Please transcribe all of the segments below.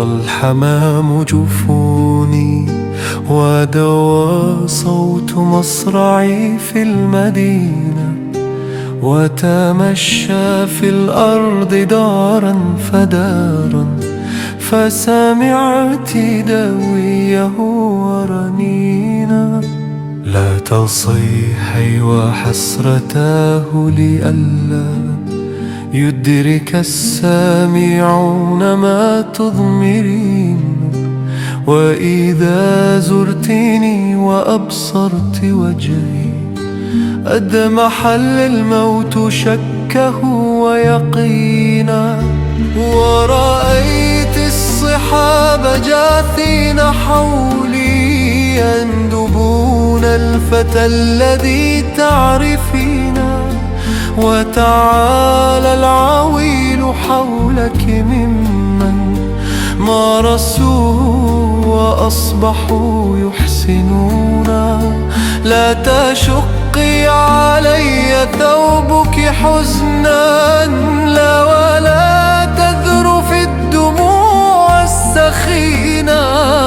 الحمام جفوني ودوى صوت مصرعي في المدينة، وتمشى في الأرض دارا فدارا، فسمعت دويه ورنينا. لا تصيحي وحسرتاه لئلا يدرك السامعون ما تضمرين. وإذا زرتني وأبصرت وجهي أدمح الموت شكه ويقينا، ورأيت الصحاب جاثين حولي يندبون الفتى الذي تعرفينا. وتعالى العويل حولك ممن مارسوه وأصبحوا يحسنون. لا تشقي علي ثوبك حزنا، لا ولا تذرف الدموع السخينة.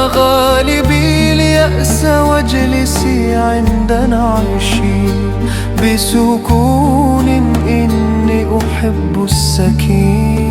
غالبي اليأس واجلسي عند نعشي بسكون، إني أحب السكينة.